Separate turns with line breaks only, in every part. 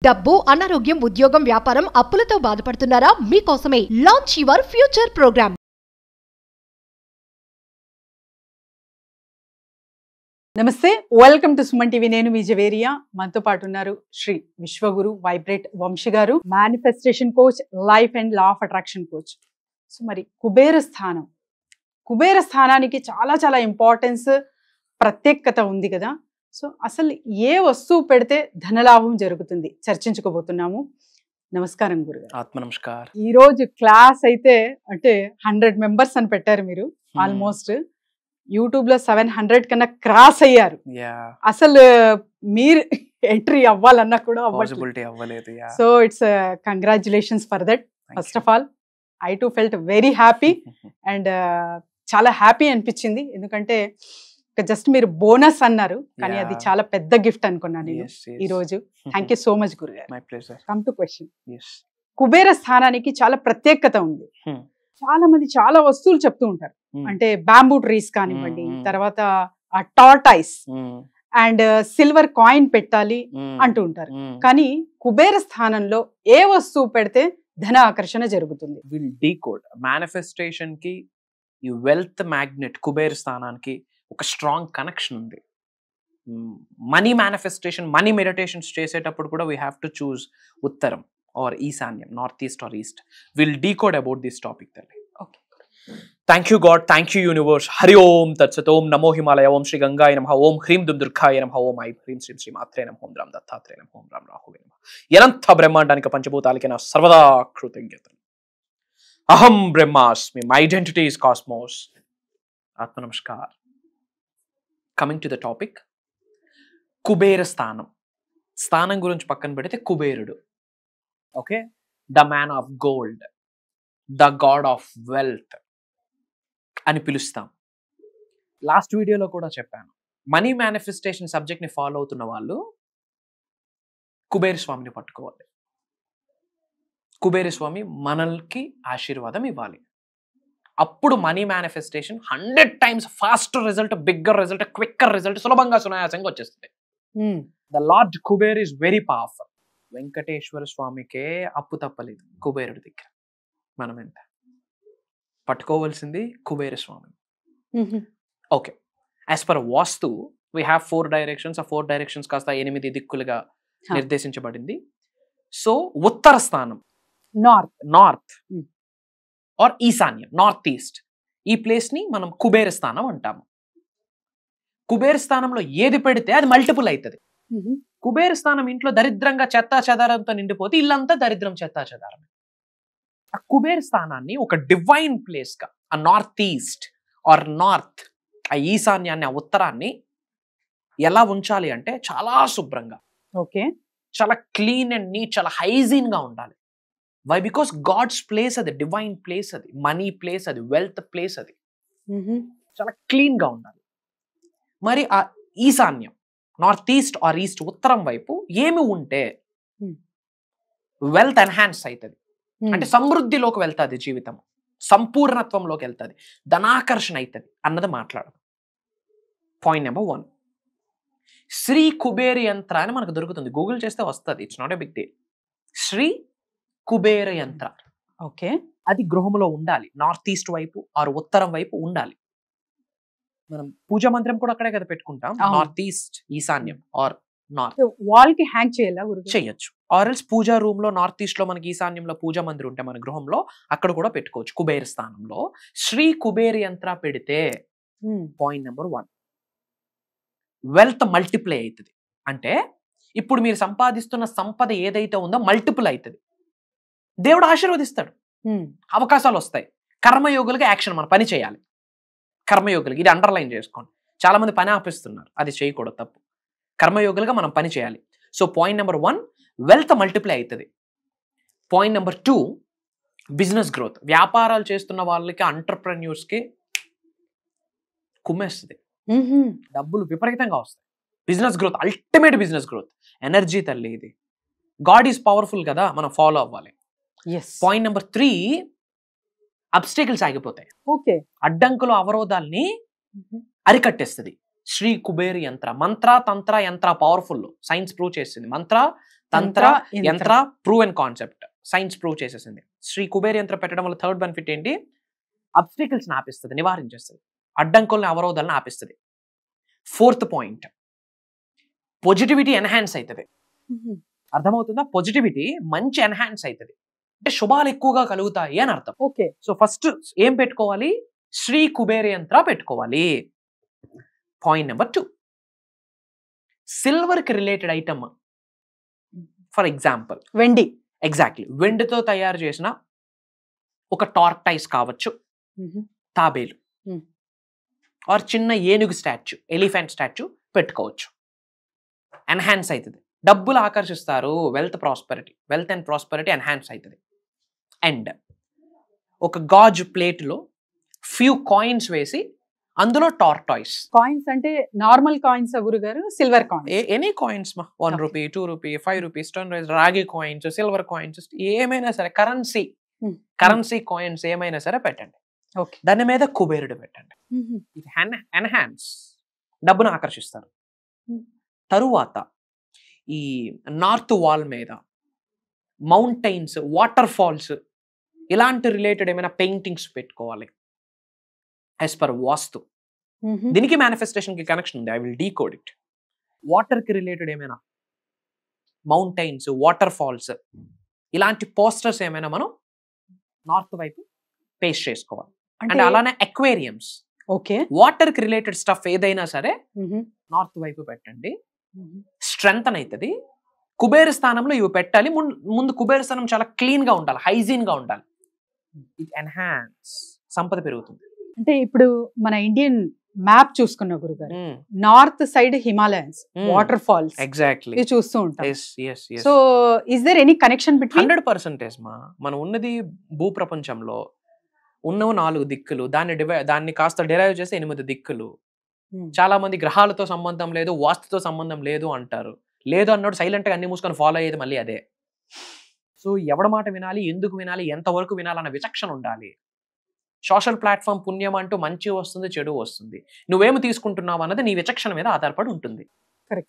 డబ్బు, అనారోగ్యం, ఉద్యోగం, వ్యాపారం, అప్పులతో బాధపడుతున్నారా? మీకోసమే లాంచ్ యువర్ ఫ్యూచర్ ప్రోగ్రామ్.
నమస్తే, వెల్కమ్ టు సుమన్ టీవీ. నేను మీ జవేరియా. మనతో పాటు ఉన్నారు శ్రీ విశ్వగురు వైబ్రేట్ వంశీ గారు, manifestation coach, life and law of attraction coach. So మరి కుబేర స్థానానికి చాలా చాలా ఇంపార్టెన్స్, ప్రత్యేకత ఉంది కదా. సో అసలు ఏ వస్తువు పెడితే ధనలాభం జరుగుతుంది చర్చించుకోబోతున్నాము. నమస్కారం గురుగారు.
ఆత్మ నమస్కార్.
ఈ రోజు క్లాస్ అయితే అంటే 100 మెంబర్స్ అని పెట్టారు మీరు. ఆల్మోస్ట్ యూట్యూబ్ లో 700 కన్నా క్రాస్ అయ్యారు. అసలు మీరు ఎంట్రీ అవ్వాలన్నా కూడా
అవ్వలేదు.
So it's congratulations for that. First of all I to felt very happy and చాలా హ్యాపీ అనిపించింది. ఎందుకంటే జస్ట్ మీరు బోనస్ అన్నారు, కానీ అది చాలా పెద్ద గిఫ్ట్ అనుకున్నాను నేను ఈ రోజు. థ్యాంక్ యూ సో మచ్ గురుగారు.
My pleasure.
Come to question. Kubera స్థానానికి చాలా ప్రత్యేకత ఉంది. చాలా మంది చాలా వస్తువులు చెప్తూ ఉంటారు. అంటే బ్యాంబూ ట్రీస్ కానివ్వండి, తర్వాత టార్టైస్ అండ్ సిల్వర్ కాయిన్ పెట్టాలి అంటూ ఉంటారు. కానీ కుబేర స్థానంలో ఏ వస్తువు పెడితే ధన ఆకర్షణ జరుగుతుంది?
Will decode. మేనిఫెస్టేషన్ కి ఈ వెల్త్ మ్యాగ్నెట్ కుబేర స్థానానికి ఒక స్ట్రాంగ్ కనెక్షన్ ఉంది. మనీ మేనిఫెస్టేషన్, మనీ మెడిటేషన్స్ చేసేటప్పుడు కూడా వీ హ్యావ్ టు చూస్ ఉత్తరం ఆర్ ఈశాన్యం, north east or east. Will decode about this topic తల్లి. Thank you God, thank you universe. హరి ఓం తత్సత్. ఓం నమో హిమాలయ. ఓం శ్రీ గంగాయ నమః. ఓం హ్రీం దుమ్ దుర్గాయ నమః. ఓం ఐం హ్రీం శ్రీం శ్రీ మాత్రే నమః. ఓం రామ్ దత్తాత్రేయ నమః. ఓం రామ్ రాహువే నమః. ఎనంత బ్రహ్మాండానికి పంచభూతాలకి నా సర్వదా కృతజ్ఞతలు. అహం బ్రహ్మాస్మి. My identity is cosmos. ఆత్మ నమస్కార్. Coming to the topic, Kubera స్థానం గురించి పక్కన పెడితే కుబేరుడు, okay, the man of gold, the god of wealth అని పిలుస్తాం. లాస్ట్ వీడియోలో కూడా చెప్పాను, మనీ మేనిఫెస్టేషన్ సబ్జెక్ట్ని ఫాలో అవుతున్న వాళ్ళు కుబేర స్వామిని పట్టుకోవాలి. కుబేర స్వామి మనల్కి ఆశీర్వాదం ఇవ్వాలి. అప్పుడు money manifestation 100 times faster result, bigger result, quicker result, సులభంగా సునాయాసంగా వచ్చేస్తుంది. The lord Kuber is very powerful. Venkateswara స్వామికే అప్పు తప్పలేదు కుబేరుడి దగ్గర. మనం ఎంత పట్టుకోవాల్సింది Kubera Swami. Okay, as per vastu we have 4 directions. ఆ 4 directions కాస్త 8 దిక్కులుగా నిర్దేశించబడింది. సో ఉత్తర స్థానం, నార్త్ ఆర్ ఈశాన్యం, నార్త్ ఈస్ట్, ఈ ప్లేస్ ని మనం కుబేర స్థానం అంటాము. కుబేర స్థానంలో ఏది పెడితే అది మల్టిపుల్ అవుతుంది. కుబేర స్థానం ఇంట్లో దరిద్రంగా చెత్తా చెదారంతో నిండిపోతే ఇల్లంతా దరిద్రం, చెత్తా చెదారం. ఆ కుబేర స్థానాన్ని ఒక డివైన్ ప్లేస్ గా, ఆ నార్త్ ఈస్ట్ ఆర్ నార్త్, ఆ ఈశాన్యాన్ని, ఆ ఉత్తరాన్ని ఎలా ఉంచాలి అంటే చాలా శుభ్రంగా, ఓకే, చాలా క్లీన్ అండ్ నీట్, చాలా హైజీన్ గా ఉండాలి. వై? బికాస్ గాడ్స్ ప్లేస్ అది, డివైన్ ప్లేస్ అది, మనీ ప్లేస్ అది, వెల్త్ ప్లేస్ అది. చాలా క్లీన్ గా ఉండాలి. మరి ఆ ఈశాన్యం, నార్త్ ఈస్ట్ ఆర్ ఈస్ట్, ఉత్తరం వైపు ఏమి ఉంటే వెల్త్ ఎన్హాన్స్ అవుతుంది, అంటే సమృద్ధిలోకి వెళ్తుంది, జీవితం సంపూర్ణత్వంలోకి వెళ్తుంది, ధనాకర్షణ అవుతుంది అన్నది మాట్లాడదు. పాయింట్ నెంబర్ 1, శ్రీ కుబేర యంత్ర అని మనకు దొరుకుతుంది. గూగుల్ చేస్తే వస్తుంది. It's not a big deal. Shri Kubera యంత్ర, ఓకే, అది గృహంలో ఉండాలి. నార్త్ ఈస్ట్ వైపు ఆర్ ఉత్తరం వైపు ఉండాలి. మనం పూజా మందిరం కూడా అక్కడే కదా పెట్టుకుంటాం. నార్త్ ఈస్ట్, ఈశాన్యం ఆర్ నార్త్.
వాల్ కి హ్యాంగ్ చేయాలా?
చేయొచ్చు. ఆర్ ఎల్స్ పూజా రూమ్ లో నార్త్ ఈస్ట్ లో మనకి ఈశాన్యంలో పూజా మందిరం ఉంటే మన గృహంలో అక్కడ కూడా పెట్టుకోవచ్చు. కుబేర స్థానంలో శ్రీ కుబేర యంత్ర పెడితే పాయింట్ నెంబర్ 1, వెల్త్ మల్టిప్లై అవుతుంది. అంటే ఇప్పుడు మీరు సంపాదిస్తున్న సంపద ఏదైతే ఉందో మల్టిపుల్ అవుతుంది. దేవుడు ఆశీర్వదిస్తాడు, అవకాశాలు వస్తాయి. కర్మయోగులుగా యాక్షన్, మన పని చేయాలి. కర్మయోగులుగా ఇది అండర్లైన్ చేసుకోండి. చాలా మంది పని ఆపిస్తున్నారు, అది చేయకూడదు, తప్పు. కర్మయోగులుగా మనం పని చేయాలి. So point number 1, wealth multiply అవుతుంది. Point number 2, business growth. వ్యాపారాలు చేస్తున్న వాళ్ళకి, ఎంటర్ప్రెన్యూర్స్కి కుమ్మేస్తుంది, డబ్బులు విపరీతంగా వస్తాయి. Business growth, ultimate business growth, energy తల్లి ఇది. గాడ్ ఈజ్ పవర్ఫుల్ కదా, మనం ఫాలో అవ్వాలి. పాయింట్ నెంబర్ 3, అబ్స్టేకల్స్ ఆగిపోతాయి.
ఓకే,
అడ్డంకులు, అవరోధాల్ని అరికట్టేస్తుంది శ్రీ కుబేర యంత్ర. మంత్ర, తంత్ర, యంత్ర పవర్ఫుల్, సైన్స్ ప్రూవ్ చేసింది. మంత్ర, తంత్ర యంత్ర prove and concept, science prove చేసేసింది. శ్రీ కుబేర యంత్ర పెట్టడం వల్ల థర్డ్ బెనిఫిట్ ఏంటి? అబ్స్టికల్స్ ఆపిస్తుంది, నివారించేస్తుంది, అడ్డంకుల్ని అవరోధాలను ఆపిస్తుంది. ఫోర్త్ పాయింట్, పాజిటివిటీ ఎన్హాన్స్ అవుతుంది. అర్థమవుతుందా? పాజిటివిటీ మంచి ఎన్హాన్స్ అవుతుంది అంటే శుభాలు ఎక్కువగా కలుగుతాయి అని అర్థం.
ఓకే.
సో ఫస్ట్ ఏం పెట్టుకోవాలి? శ్రీ కుబేర యంత్ర పెట్టుకోవాలి. పాయింట్ నెంబర్ 2, సిల్వర్ కి రిలేటెడ్ ఐటమ్, ఫర్ ఎగ్జాంపుల్
వెండి.
ఎగ్జాక్ట్లీ, వెండితో తయారు చేసిన ఒక టార్టైస్ కావచ్చు, తాబేలు ఆర్ చిన్న ఏనుగు స్టాచ్యూ, ఎలిఫెంట్ స్టాచ్యూ పెట్టుకోవచ్చు. ఎన్హాన్స్ అవుతుంది, డబ్బులు ఆకర్షిస్తారు, వెల్త్ అండ్ ప్రాస్పెరిటీ ఎన్హాన్స్ అవుతుంది. అండ్ ఒక గాజు ప్లేట్లో ఫ్యూ కాయిన్స్ వేసి అందులో టార్టాయిస్.
కాయిన్స్ అంటే నార్మల్ కాయిన్స్ గురుగారు? Silver coins?
ఎనీ కాయిన్స్ మా, 1 రూపీ, 2 రూపీ, 5 రూపీస్, 10 రూపీస్, రాగి కాయిన్స్, సిల్వర్ కాయిన్స్, ఏమైనా సరే కరెన్సీ కాయిన్స్ ఏమైనా సరే పెట్టండి.
ఓకే.
దాని మీద కుబేరుడు పెట్టండి. ఇది ఎన్హాన్స్, డబ్బును ఆకర్షిస్తారు. తరువాత ఈ నార్త్ వాల్ మీద మౌంటైన్స్, వాటర్ ఫాల్స్ ఇలాంటి రిలేటెడ్ ఏమైనా పెయింటింగ్స్ పెట్టుకోవాలి యాజ్ పర్ వాస్తు. దీనికి మేనిఫెస్టేషన్ కి కనెక్షన్ ఉంది, I will decode it. Water కి రిలేటెడ్ ఏమైనా మౌంటైన్స్, వాటర్ ఫాల్స్ ఇలాంటి పోస్టర్స్ ఏమైనా మనం నార్త్ వైపు పేస్ట్ చేసుకోవాలి. అండ్ అలానే అక్వేరియంస్,
ఓకే,
వాటర్ కి రిలేటెడ్ స్టఫ్ ఏదైనా సరే నార్త్ వైపు పెట్టండి. స్ట్రెంగ్త్ అవుతుంది. కుబేర స్థానంలో ఇవి పెట్టాలి. ముందు కుబేర స్థానం చాలా క్లీన్ గా ఉండాలి, హైజీన్ గా ఉండాలి. ఇట్ ఎన్హాన్స్, సంపద పెరుగుతుంది.
అంటే ఇప్పుడు మన ఇండియన్ మ్యాప్ చూసుకున్న గురుగారు, north side Himalayans, water falls
exactly
చూస్తూ ఉంటాం. So is there any connection between?
100% మా, మనం ఉన్నది భూప్రపంచంలో ఉన్నవి 4 దిక్కులు, దాన్ని కాస్త డిరైవ్ చేస్తే 8 దిక్కులు. చాలా మంది గ్రహాలతో సంబంధం లేదు, వాస్తుతో సంబంధం లేదు అంటారు. లేదు అన్నాడు సైలెంట్ గా అన్ని మూసుకొని ఫాలో అయ్యేది మళ్ళీ అదే. సో ఎవడ మాట వినాలి, ఎందుకు వినాలి, ఎంతవరకు వినాలన్న విచక్షణ ఉండాలి. సోషల్ ప్లాట్ఫామ్ పుణ్యం అంటూ మంచి వస్తుంది, చెడు వస్తుంది. నువ్వేమి తీసుకుంటున్నావు అన్నది నీ విచక్షణ మీద ఆధారపడి ఉంటుంది.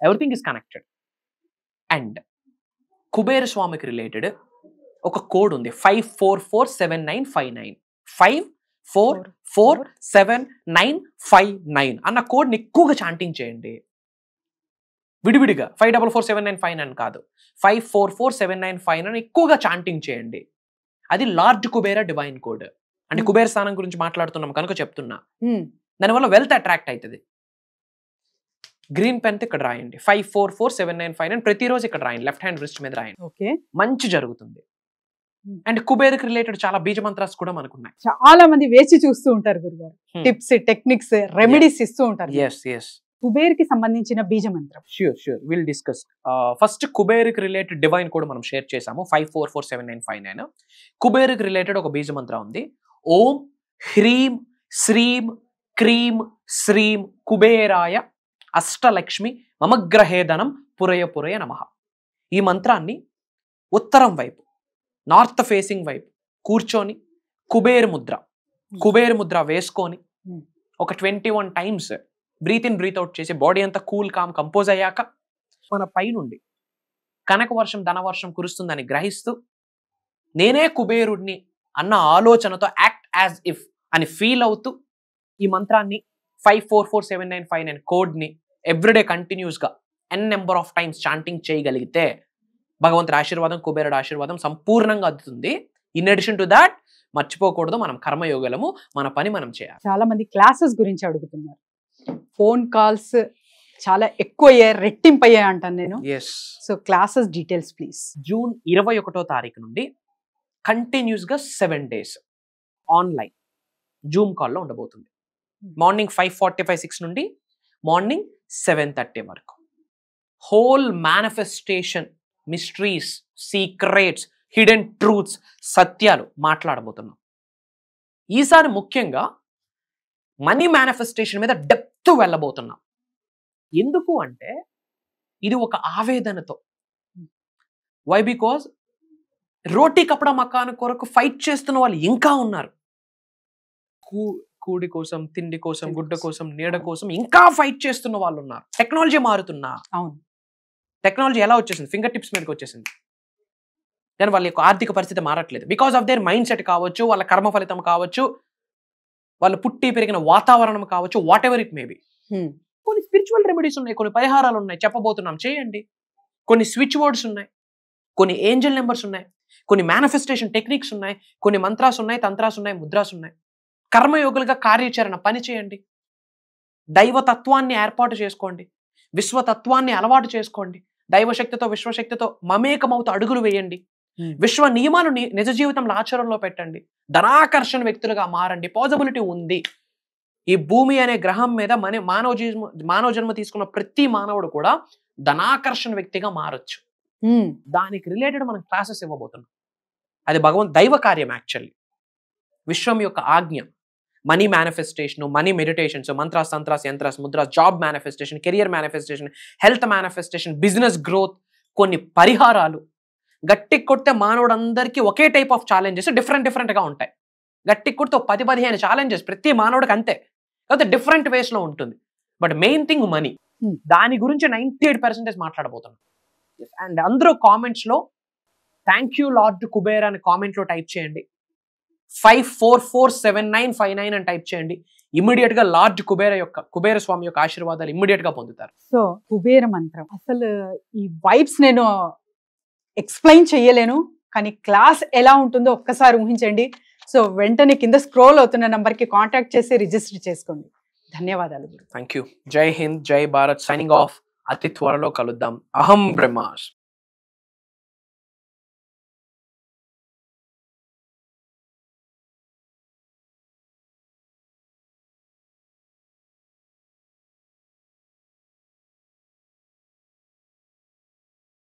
Everything is connected. And Kubera స్వామికి రిలేటెడ్ ఒక కోడ్ ఉంది, 54479595. 544795 అన్న కోడ్ ని ఎక్కువగా చాంటింగ్ చేయండి. విడివిడిగా 544795 కాదు, 544795 అని ఎక్కువగా చాంటింగ్ చేయండి. అది లార్డ్ కుబేర డివైన్ కోడ్. అంటే కుబేర స్థానం గురించి మాట్లాడుతున్నాం కనుక చెప్తున్నా. దానివల్ల వెల్త్ అట్రాక్ట్ అవుతుంది. గ్రీన్ పెన్ ఇక్కడ రాయండి, 544795 ప్రతిరోజు ఇక్కడ రాయండి, లెఫ్ట్ హ్యాండ్ రిస్ట్ మీద రాయండి. మంచి జరుగుతుంది. అండ్ కుబేర్కి రిలేటెడ్ చాలా బీజ మంత్రాస్ కూడా మనకున్నాయి.
చాలా మంది వేచి చూస్తూ ఉంటారు గురుగారు, టిప్స్, టెక్నిక్స్, రెమెడీస్ ఇస్తూ ఉంటారు. కుబేర్కి సంబంధించిన బీజ మంత్రం
షూర్ విల్ డిస్కస్. ఫస్ట్ కుబేర్కి రిలేటెడ్ డివైన్ కూడా మనం షేర్ చేసాము, 544795. కుబేర్కి రిలేటెడ్ ఒక బీజ మంత్రం ఉంది, ఓం హ్రీం శ్రీం క్రీం శ్రీం కుబేరాయ అష్టలక్ష్మి మమగ్రహేదనం పురయ పురయ నమః. ఈ మంత్రాన్ని ఉత్తరం వైపు, నార్త్ ఫేసింగ్ వైపు కూర్చొని కుబేర్ ముద్ర వేసుకొని ఒక 21 times breath in breath out చేసి బాడీ అంతా కూల్ కామ్ కంపోజ్ అయ్యాక మన పైనుండి కనక వర్షం, ధనవర్షం కురుస్తుందని గ్రహిస్తూ నేనే కుబేరుడిని అన్న ఆలోచనతో యాక్ట్ యాజ్ ఇఫ్ అని ఫీల్ అవుతూ ఈ మంత్రాన్ని 544795 కోడ్ని ఎవ్రీడే కంటిన్యూస్ గా ఎన్ నెంబర్ ఆఫ్ టైమ్స్ చాంటింగ్ చేయగలిగితే భగవంతుడి ఆశీర్వాదం, కుబేరుడు ఆశీర్వాదం సంపూర్ణంగా అందుతుంది. ఇన్ అడిషన్ టు దాట్ మర్చిపోకూడదు, మనం కర్మయోగలము, మన పని మనం చేయాలి.
చాలా మంది క్లాసెస్ గురించి అడుగుతున్నారు, ఫోన్ కాల్స్ చాలా ఎక్కువ అయ్యాయి, రెట్టింపు అయ్యాయి అంటాను నేను. So classes details please.
June 21వ తారీఖు నుండి కంటిన్యూస్ గా 7 days ఆన్లైన్ జూమ్ కాల్లో ఉండబోతుంది. మార్నింగ్ 5:45-6 నుండి మార్నింగ్ 7:30 వరకు. Whole manifestation, mysteries, secrets, hidden truths, సత్యాలు మాట్లాడబోతున్నాం. ఈసారి ముఖ్యంగా మనీ మేనిఫెస్టేషన్ మీద డెప్త్ వెళ్ళబోతున్నాం. ఎందుకు అంటే ఇది ఒక ఆవేదనతో. వై? బికాజ్ రోటీ కపడా మకాన్ కొరకు ఫైట్ చేస్తున్న వాళ్ళు ఇంకా ఉన్నారు. కూడి కోసం, తిండి కోసం, గుడ్డ కోసం, నీడ కోసం ఇంకా ఫైట్ చేస్తున్న వాళ్ళు ఉన్నారు. టెక్నాలజీ మారుతున్నా, టెక్నాలజీ ఎలా వచ్చేసింది, ఫింగర్ టిప్స్ మీదకి వచ్చేసింది, కానీ వాళ్ళ యొక్క ఆర్థిక పరిస్థితి మారట్లేదు. Because of their mindset కావచ్చు, వాళ్ళ కర్మ ఫలితం కావచ్చు, వాళ్ళు పుట్టి పెరిగిన వాతావరణం కావచ్చు, వాట్ ఎవర్ ఇట్ మేబీ. కొన్ని స్పిరిచువల్ రెమెడీస్ ఉన్నాయి, కొన్ని పరిహారాలు ఉన్నాయి, చెప్పబోతున్నాం, చేయండి. కొన్ని స్విచ్ వర్డ్స్ ఉన్నాయి, కొన్ని ఏంజల్ నెంబర్స్ ఉన్నాయి, కొన్ని మేనిఫెస్టేషన్ టెక్నిక్స్ ఉన్నాయి, కొన్ని మంత్రాస్ ఉన్నాయి, తంత్రాస్ ఉన్నాయి, ముద్రాస్ ఉన్నాయి. కర్మయోగులుగా కార్యాచరణ పని చేయండి. దైవతత్వాన్ని ఏర్పాటు చేసుకోండి, విశ్వతత్వాన్ని అలవాటు చేసుకోండి, దైవశక్తితో విశ్వశక్తితో మమేకమవుతూ అడుగులు వేయండి, విశ్వ నియమాలు నిజ జీవితంలో ఆచరణలో పెట్టండి, ధనాకర్షణ వ్యక్తులుగా మారండి. పాసిబిలిటీ ఉంది. ఈ భూమి అనే గ్రహం మీద మానవ జన్మ తీసుకున్న ప్రతి మానవుడు కూడా ధనాకర్షణ వ్యక్తిగా మారొచ్చు. దానికి రిలేటెడ్ మనం క్లాసెస్ ఇవ్వబోతున్నాం. అది దైవ కార్యం. యాక్చువల్లీ విశ్వం యొక్క ఆజ్ఞ. Money manifestation, money meditations, mantras, tantras, yantras, mudras, job manifestation, career manifestation, health manifestation, business growth, కొన్ని పరిహారాలు. గట్టి కొడితే మానవుడందరికీ ఒకే టైప్ ఆఫ్ ఛాలెంజెస్ డిఫరెంట్గా ఉంటాయి. గట్టి కొడితే 10-15 ఛాలెంజెస్ ప్రతి మానవుడికి అంతే, కాకపోతే డిఫరెంట్ వేస్లో ఉంటుంది. But main thing money. దాని గురించి 98% మాట్లాడబోతున్నాం. అండ్ అందరూ కామెంట్స్లో థ్యాంక్ యూ లార్డ్ కుబేర్ అని కామెంట్లో టైప్ చేయండి. 544795 అని టైప్ చేయండి. ఇమ్మీడియట్ గా లార్డ్ కుబేర స్వామి యొక్క ఆశీర్వాదాలు ఇమ్మీడియట్ గా పొందుతారు.
సో కుబేర మంత్రం అసలు ఈ వైబ్స్ నేను ఎక్స్ప్లెయిన్ చెయ్యలేను, కానీ క్లాస్ ఎలా ఉంటుందో ఒక్కసారి ఊహించండి. సో వెంటనే కింద స్క్రోల్ అవుతున్న నంబర్ కి కాంటాక్ట్ చేసి రిజిస్టర్ చేసుకోండి. ధన్యవాదాలు.
Thank you. జై హింద్, జై భారత్. Signing off. అతి త్వరలో కలుద్దాం. అహం బ్రహ్మాస్.